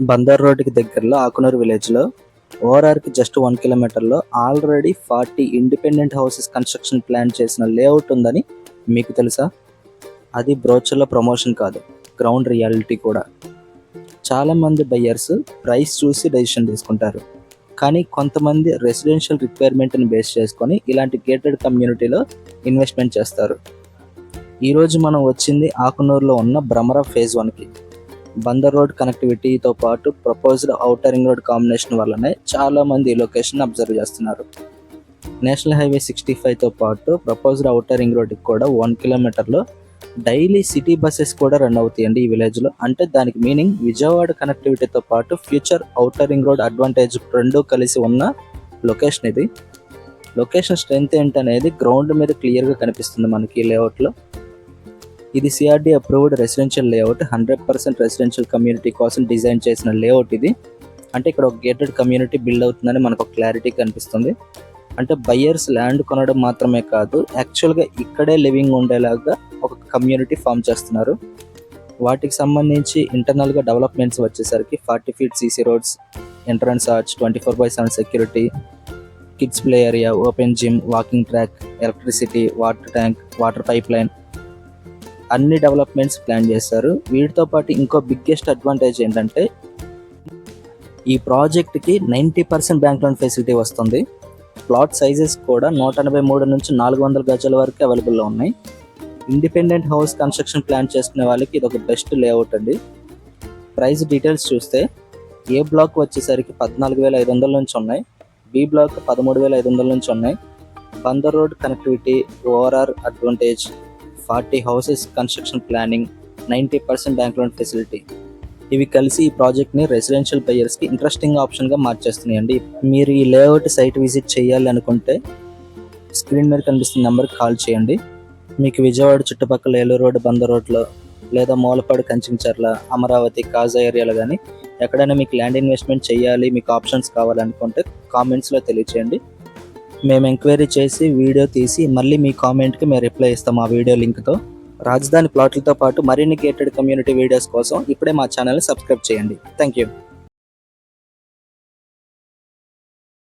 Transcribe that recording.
బందర్ రోడ్డుకి దగ్గరలో ఆకునూరు విలేజ్లో ఓఆర్ఆర్కి జస్ట్ 1 కిలోమీటర్లో already 40 independent houses construction plan చేసిన లేఅవుట్ ఉందని మీకు తెలుసా? అది బ్రోచర్లో ప్రమోషన్ కాదు, గ్రౌండ్ రియాలిటీ కూడా. చాలామంది బయ్యర్స్ ప్రైస్ చూసి డెసిషన్ తీసుకుంటారు, కానీ కొంతమంది రెసిడెన్షియల్ రిక్వైర్మెంట్ని బేస్ చేసుకొని ఇలాంటి గేటెడ్ కమ్యూనిటీలో ఇన్వెస్ట్మెంట్ చేస్తారు. ఈరోజు మనం వచ్చింది ఆకునూరులో ఉన్న భ్రమర ఫేజ్ 1కి. బందర్ రోడ్ కనెక్టివిటీతో పాటు proposed outer ring road combination వల్లనే చాలామంది ఈ లొకేషన్ అబ్జర్వ్ చేస్తున్నారు. నేషనల్ హైవే 65తో పాటు ప్రపోజ్డ్ ఔటర్ రింగ్ రోడ్కి కూడా 1 కిలోమీటర్లో డైలీ సిటీ బస్సెస్ కూడా రన్ అవుతాయండి ఈ విలేజ్లో. అంటే దానికి మీనింగ్ విజయవాడ కనెక్టివిటీతో పాటు future outer ring road advantage రెండూ కలిసి ఉన్న లొకేషన్ ఇది. లొకేషన్ స్ట్రెంత్ ఏంటనేది గ్రౌండ్ మీద క్లియర్గా కనిపిస్తుంది మనకి ఈ లేఅవుట్లో. ఇది CRD approved residential layout, 100% residential community కోసం డిజైన్ చేసిన లేఅవుట్ ఇది. అంటే ఇక్కడ ఒక గేటెడ్ కమ్యూనిటీ బిల్డ్ అవుతుందని మనకు ఒక క్లారిటీ కనిపిస్తుంది. అంటే బయ్యర్స్ ల్యాండ్ కొనడం మాత్రమే కాదు, యాక్చువల్గా ఇక్కడే లివింగ్ ఉండేలాగా ఒక కమ్యూనిటీ ఫామ్ చేస్తున్నారు. వాటికి సంబంధించి ఇంటర్నల్గా డెవలప్మెంట్స్ వచ్చేసరికి 40 feet CC roads, entrance arch, 24/7 security, kids play area, open gym, walking track, electricity, water tank, water pipe line, అన్ని డెవలప్మెంట్స్ ప్లాన్ చేశారు. వీటితో పాటు ఇంకో బిగ్గెస్ట్ అడ్వాంటేజ్ ఏంటంటే ఈ ప్రాజెక్ట్కి 90% బ్యాంక్ లోన్ ఫెసిలిటీ వస్తుంది. ప్లాట్ సైజెస్ కూడా 183 నుంచి 400 గజాల వరకు అవైలబుల్లో ఉన్నాయి. ఇండిపెండెంట్ హౌస్ కన్స్ట్రక్షన్ ప్లాన్ చేసుకునే వాళ్ళకి ఇది ఒక బెస్ట్ లేఅవుట్ అండి. ప్రైస్ డీటెయిల్స్ చూస్తే ఏ బ్లాక్ వచ్చేసరికి 14,500 నుంచి ఉన్నాయి, బి బ్లాక్ 13,500 నుంచి ఉన్నాయి. Bandar road connectivity, ORR advantage, 40 houses construction planning, 90% bank loan facility, ఇవి కలిసి ఈ ప్రాజెక్ట్ని రెసిడెన్షియల్ బయ్యర్స్కి ఇంట్రెస్టింగ్ ఆప్షన్గా మార్చేస్తున్నాయండి. మీరు ఈ లేఅవుట్ సైట్ విజిట్ చేయాలి అనుకుంటే స్క్రీన్ మీద కనిపిస్తున్న నెంబర్కి కాల్ చేయండి. మీకు విజయవాడ చుట్టుపక్కల ఏలూరు రోడ్, బందర్ రోడ్లో లేదా మూలపాడు, కంచించర్ల, అమరావతి, కాజా ఏరియాలో కానీ ఎక్కడైనా మీకు ల్యాండ్ ఇన్వెస్ట్మెంట్ చేయాలి, మీకు ఆప్షన్స్ కావాలనుకుంటే కామెంట్స్లో తెలియచేయండి. మేము ఎంక్వైరీ చేసి వీడియో తీసి మళ్ళీ మీ కామెంట్కి మేము రిప్లై ఇస్తాం ఆ వీడియో లింక్తో. రాజధాని ప్లాట్లతో పాటు మరిన్ని గేటెడ్ కమ్యూనిటీ వీడియోస్ కోసం ఇప్పుడే మా ఛానల్ని సబ్స్క్రైబ్ చేయండి. Thank you.